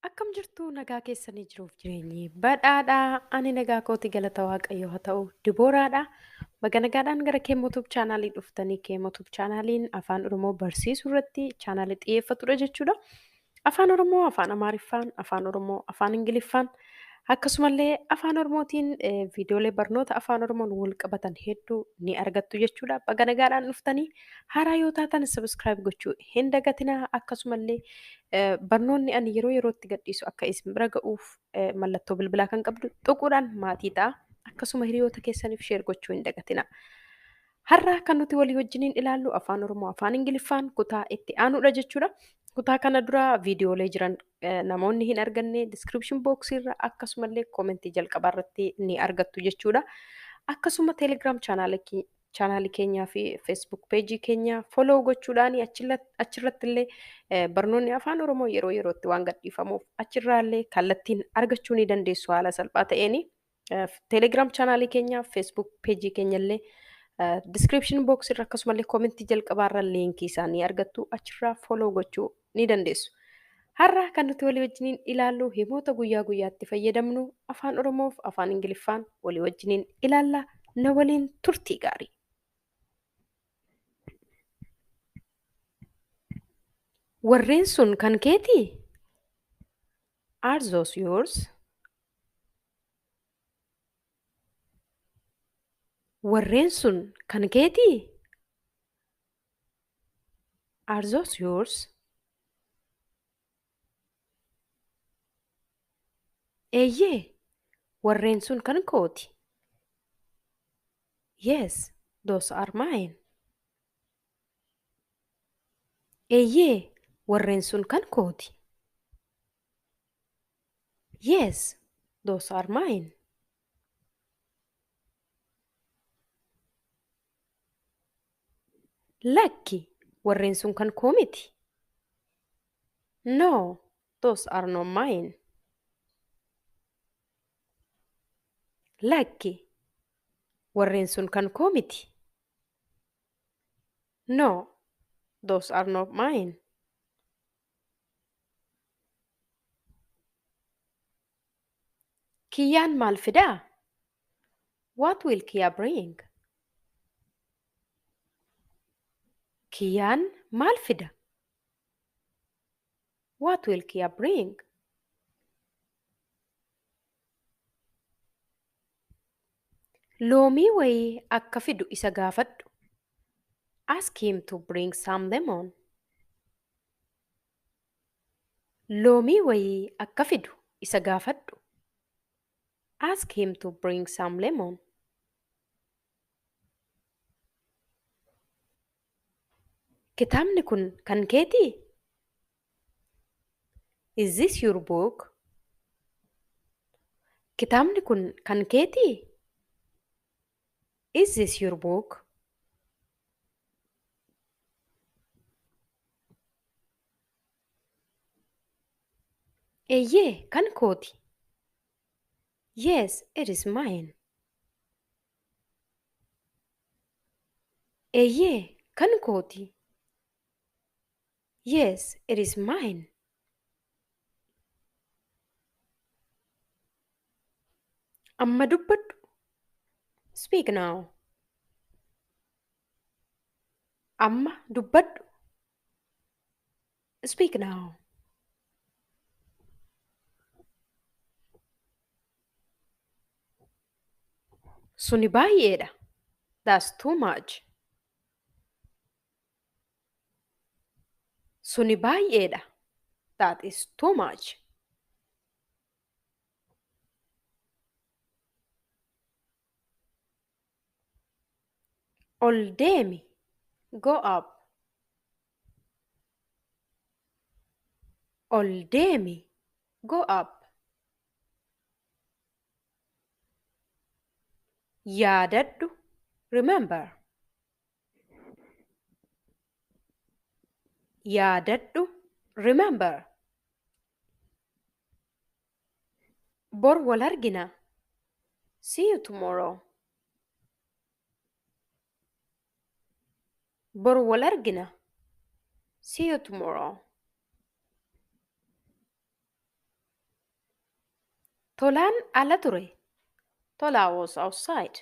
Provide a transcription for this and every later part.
Akkam jirtu nagaa keessanii jiruuf jireenyi badhaadhaa. Ani nagaa kooti galata waaqayyoo haa ta'u. Dibooraadha. Baga nagaadhaan gara Kemo Tube chaanaalii dhuftanii Kemo Tube chaanaaliin afaan Oromoo barsiisuu irratti chaanaalii xiyyeeffatudha jechuudha. Afaan Oromoo, afaan Amaariffaan, afaan Oromoo, afaan Ingiliffaan akkasumallee afaan Oromootiin viidiyoolee barnoota afaan Oromoon wal qabatan hedduu ni argattu jechuudha. Baga nagaadhaan dhuftanii haaraa yoo taatan sabiskiraayib gochuu hin dagatinaa. Akkasumallee barnoonni ani yeroo yerootti gadhiisu akka isin bira ga'uuf mallattoo bilbilaa kan qabdu tuquudhaan maatii ta'a. Akkasuma hiriyoota keessaniif sheer gochuu hin dagatinaa. Har'a kan nuti walii wajjiniin ilaallu afaan Oromoo afaan Ingiliffaan kutaa itti aanudha jechuudha. Kutaa kana dura viidiyoolee jiran namoonni hin arganne description box irra akkasumallee koomentii jalqabaa irratti ni argattu jechuudha. Akkasuma Telegram chaanaalii keenyaa fi Facebook page keenya follow gochuudhaan achirratti illee barnoonni afaan Oromoo yeroo yerootti waan gadhiifamuuf achirraallee kallattiin argachuu ni dandeessu haala salphaa ta'een. Telegram chaanaalii keenya Facebook page keenya illee description box irra akkasumallee koomentii jalqabaa irra liinkii isaanii argattu achirraa follow gochuu ni dandeessu. Har'a kan nuti walii wajjiniin ilaallu himoota guyyaa guyyaatti fayyadamnu afaan Oromoof afaan Ingiliffaan walii wajjiniin ilaalla. Na waliin turtii gaarii. Warreen sun kan keetii? Are those yours? Warreen sun kan keetii? Are those yours? Eeyyee, warreen sun kan kooti. Yes, those are mine. Eeyyee, warreen sun kan kooti. Yes, those are mine. Lakki, warreen sun kan koo miti. No, those are not mine. Lakki, warreen sun kan koo miti. No, those are not mine. Kiyyaan maal fidaa? What will Kiya bring? Kiyyaan maal fida? What will Kiya bring? Loomii wayii akka fidu isa gaafadhu. Ask him to bring some lemon. Loomii wayii akka fidu isa gaafadhu. Ask him to bring some lemon. Kitaabni kun kan keetii? Is this your book? Kitaabni kun kan keetii? Is this your book? Eeyyee, kan kooti. Yes, it is mine. Eeyyee, kan kooti. Yes, it is mine. Amma dubbadhu. Speak now. Amma dubbadhu. Speak now. Suni baay'eedha. That's too much. Suni baay'eedha. That is too much. Ol deemi. Go up. Ol deemi. Go up. Yaadadhu. Remember. Yaadadhu. Remember. Bor wal argina. See you tomorrow. Bor wal argina. See you tomorrow. Tolaan ala ture. Tola was outside.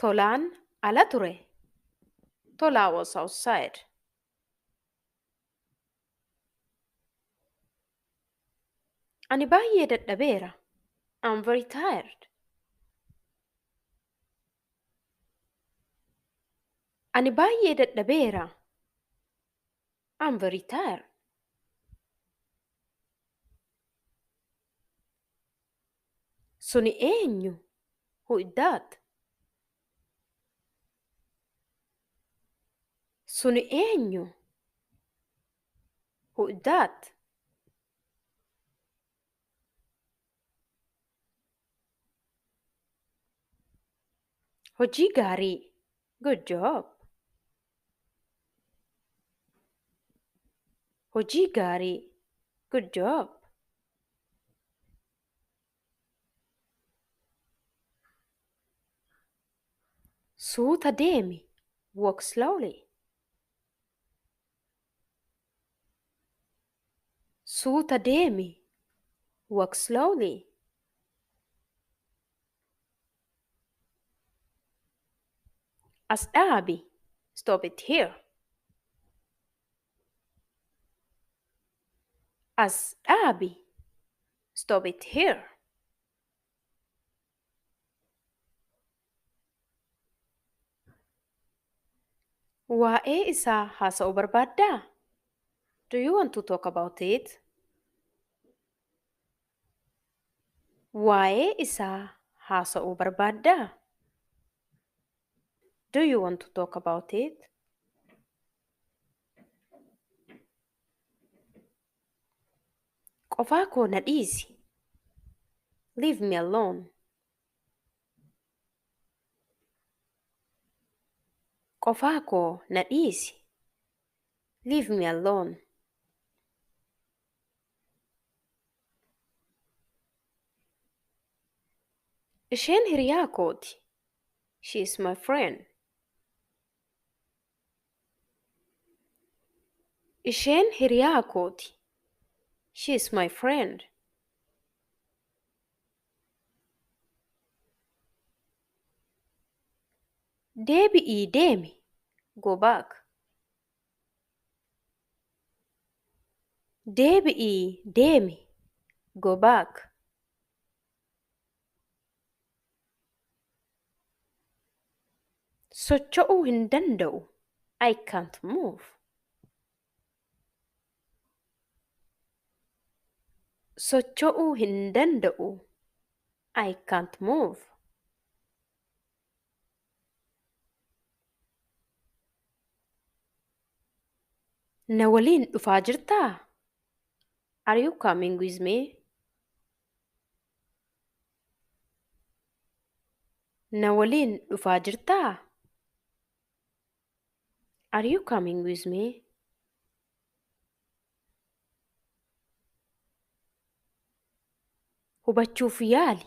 Tolaan ala ture. Tola was outside. Ani baay'ee dadhabeera. I'm very tired. Ani baay'ee dadhabeera. I'm very tired. Suni eenyu? Who is that? Suni eenyu? Who is that? Hojii gaarii. Good job. Hojii gaarii. Good job. Suuta deemi. Walk slowly. Suuta deemi. Walk slowly. As dhaabi. Stop it here. As dhaabi. Stop it here. Waa'ee isaa haasa'uu barbaaddaa? Do you want to talk about it? Waa'ee isaa haasa'uu barbaaddaa? Do you want to talk about it? Qofaa koo na dhiisi. Leave me alone. Qofaa koo na dhiisi. Leave me alone. Isheen hiriyaa kooti. She is my friend. Isheen hiriyaa kooti. She is my friend. Deebi'ii deemi. Go back. Deebi'ii deemi. Go back. Socho'uu hin danda'u. I can't move. Socho'uu hin danda'u. I can't move. Na waliin dhufaa jirtaa? Are you coming with me? Na waliin dhufaa jirtaa? Are you coming with me? Hubachuuf yaali.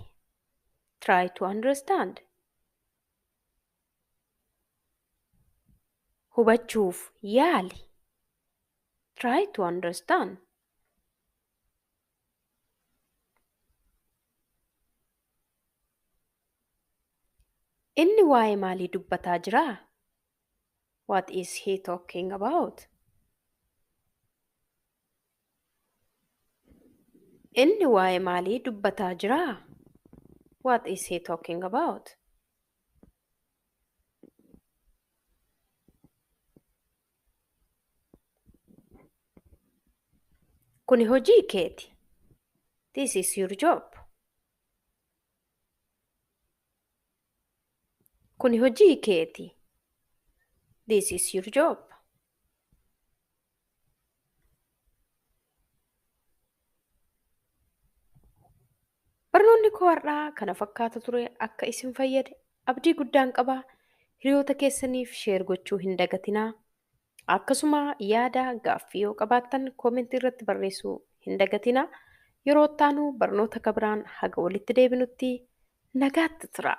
Try to understand. Hubachuuf yaali. Try to understand. Inni waa'ee maalii dubbataa jiraa? What is he talking about? Inni waa'ee maalii dubbataa jiraa? What is he talking about? Kuni hojii keeti. This is your job. Kuni hojii keeti. This is your job. Barnoonni koo har'aa kana fakkaata ture. Akka isin fayyade abdii guddaan qaba. Hiriyoota keessaniif sheer gochuu hin dagatinaa. Akkasuma yaada gaaffii yoo qabaattan koomentii irratti barreessuu hin dagatinaa. Yeroo itti aanu barnoota kabiraan haga walitti deebinutti nagaatti tura.